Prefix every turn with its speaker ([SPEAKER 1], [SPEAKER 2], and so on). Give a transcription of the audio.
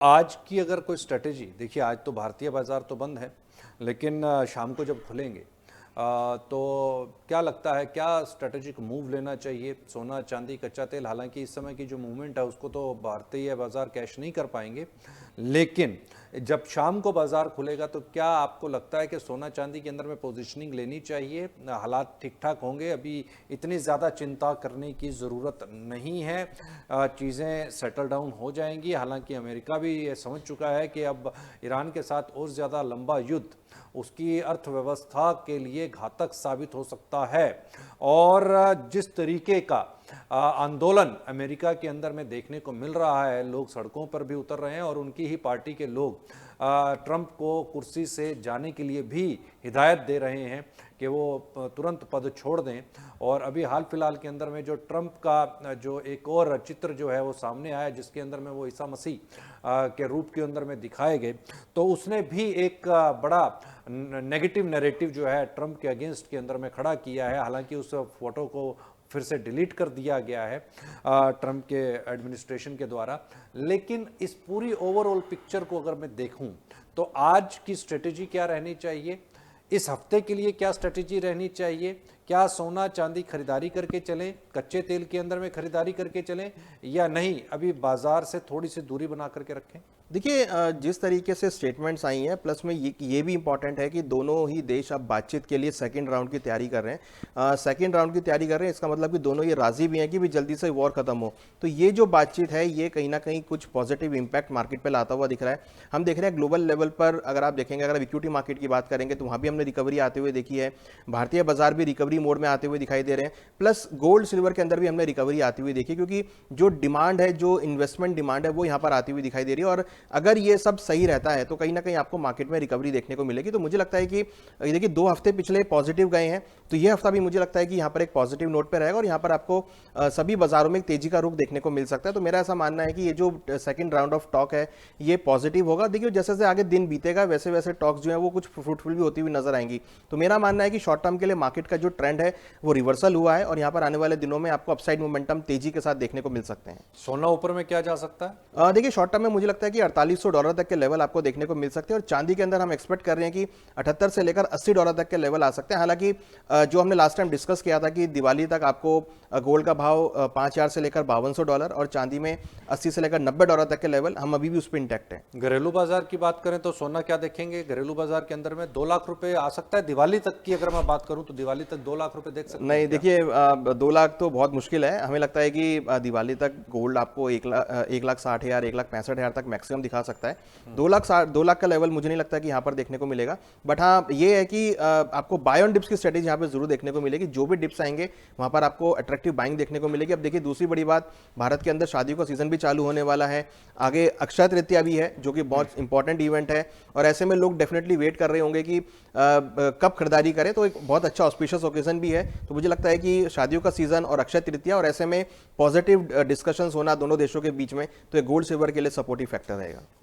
[SPEAKER 1] आज की अगर कोई स्ट्रेटेजी देखिए, आज तो भारतीय बाजार तो बंद है, लेकिन शाम को जब खुलेंगे तो क्या लगता है, क्या स्ट्रेटेजिक मूव लेना चाहिए? सोना, चांदी, कच्चा तेल, हालांकि इस समय की जो मूवमेंट है उसको तो भारतीय बाजार कैश नहीं कर पाएंगे, लेकिन जब शाम को बाजार खुलेगा तो क्या आपको लगता है कि सोना चांदी के अंदर में पोजीशनिंग लेनी चाहिए? हालात ठीक ठाक होंगे, अभी इतनी ज़्यादा चिंता करने की ज़रूरत नहीं है, चीज़ें सेटल डाउन हो जाएंगी। हालांकि अमेरिका भी ये समझ चुका है कि अब ईरान के साथ और ज़्यादा लंबा युद्ध उसकी अर्थव्यवस्था के लिए घातक साबित हो सकता है, और जिस तरीके का आंदोलन अमेरिका के अंदर में देखने को मिल रहा है, लोग सड़कों पर भी उतर रहे हैं और उनकी ही पार्टी के लोग ट्रंप को कुर्सी से जाने के लिए भी हिदायत दे रहे हैं कि वो तुरंत पद छोड़ दें। और अभी हाल फिलहाल के अंदर में जो ट्रंप का जो एक और चित्र जो है वो सामने आया, जिसके अंदर में वो ईसा मसीह के रूप के अंदर में दिखाए गए, तो उसने भी एक बड़ा नेगेटिव नैरेटिव जो है ट्रंप के अगेंस्ट के अंदर में खड़ा किया है। हालांकि उस फोटो को फिर से डिलीट कर दिया गया है ट्रंप के एडमिनिस्ट्रेशन के द्वारा, लेकिन इस पूरी ओवरऑल पिक्चर को अगर मैं देखूं तो आज की स्ट्रेटेजी क्या रहनी चाहिए, इस हफ्ते के लिए क्या स्ट्रेटेजी रहनी चाहिए? क्या सोना चांदी खरीदारी करके चलें, कच्चे तेल के अंदर में खरीदारी करके चलें, या नहीं अभी बाजार से थोड़ी सी दूरी बना करके रखें?
[SPEAKER 2] देखिए, जिस तरीके से स्टेटमेंट्स आई हैं, प्लस में ये भी इंपॉर्टेंट है कि दोनों ही देश अब बातचीत के लिए सेकंड राउंड की तैयारी कर रहे हैं। सेकंड राउंड की तैयारी कर रहे हैं, इसका मतलब कि दोनों ये राजी भी हैं कि भी जल्दी से वॉर खत्म हो। तो ये जो बातचीत है ये कहीं ना कहीं कुछ पॉजिटिव इंपैक्ट मार्केट पर लाता हुआ दिख रहा है। हम देख रहे हैं ग्लोबल लेवल पर, अगर आप देखेंगे, अगर इक्विटी मार्केट की बात करेंगे तो वहाँ भी हमने रिकवरी आते हुए देखी है। भारतीय बाजार भी रिकवरी मोड में आते हुए दिखाई दे रहे हैं, प्लस गोल्ड सिल्वर के अंदर भी हमने रिकवरी आती हुई देखी, क्योंकि जो डिमांड है, जो इन्वेस्टमेंट डिमांड है, वो यहाँ पर आती हुई दिखाई दे रही है। और अगर ये सब सही रहता है तो कहीं ना कहीं आपको मार्केट में रिकवरी देखने को मिलेगी। तो मुझे लगता है कि देखिए, 2 हफ्ते पिछले पॉजिटिव गए हैं, तो ये हफ्ता भी मुझे लगता है कि यहाँ पर एक पॉजिटिव नोट पे रहेगा और यहाँ पर आपको सभी बाजारों में एक तेजी का रुख देखने को मिल सकता है। तो मेरा ऐसा मानना है कि ये जो सेकंड राउंड ऑफ टॉक है ये पॉजिटिव होगा। देखिए, जैसे जैसे आगे दिन बीतेगा वैसे वैसे टॉक्स जो है वो कुछ फ्रूटफुल भी होती हुई नजर आएंगी। तो मेरा मानना है कि शॉर्ट टर्म के लिए मार्केट का जो ट्रेंड है वो रिवर्सल हुआ है और यहाँ पर आने वाले दिनों में आपको अपसाइड मोमेंटम तेजी के साथ देखने को मिल सकते हैं।
[SPEAKER 1] सोना ऊपर में क्या जा सकता है?
[SPEAKER 2] देखिए, शॉर्ट टर्म में मुझे लगता है कि $4800 तक के लेवल आपको देखने को मिल सकते हैं और चांदी के अंदर हम एक्सपेक्ट कर रहे हैं कि 78 से लेकर $80 तक के लेवल आ सकते हैं। हालांकि जो हमने लास्ट टाइम डिस्कस किया था कि दिवाली तक आपको गोल्ड का भाव 5000 से लेकर $5200 और चांदी में 80 से लेकर $90 तक के लेवल, हम अभी भी उस पर इंटैक्ट है।
[SPEAKER 1] घरेलू बाजार की बात करें तो सोना क्या देखेंगे? घरेलू बाजार के अंदर में 2 लाख रुपए आ सकता है दिवाली तक की, अगर मैं बात करूं तो दिवाली तक 2 लाख रुपए देख सकते हैं?
[SPEAKER 2] नहीं, देखिए, 2 लाख तो बहुत मुश्किल है। हमें लगता है कि दिवाली तक गोल्ड आपको 1,60,000 1,65,000 तक मैक्सिमम दिखा सकता है। 2 लाख का लेवल मुझे नहीं लगता कि यहाँ पर देखने को मिलेगा। बट हाँ, ये है कि आपको बाय ऑन डिप्स की स्ट्रेटेजी यहाँ पे जरूर देखने को मिलेगी। जो भी डिप्स आएंगे वहाँ पर आपको अट्रैक्टिव बाइंग देखने को मिलेगी। अब देखिए, दूसरी बड़ी बात, भारत के अंदर शादियों का सीजन भी चालू होने वाला है, आगे अक्षय तृतीया भी है जो कि बहुत इंपॉर्टेंट इवेंट है, और ऐसे में लोग डेफिनेटली वेट कर रहे होंगे कि कब खरीदारी करें। तो एक बहुत अच्छा ऑस्पिशियस ओकेजन भी है। तो मुझे लगता है कि शादियों का सीजन और अक्षय तृतीया, और ऐसे में पॉजिटिव डिस्कशंस होना दोनों देशों के बीच में, तो एक गोल्ड सिल्वर के लिए सपोर्टिव फैक्टर रहेगा।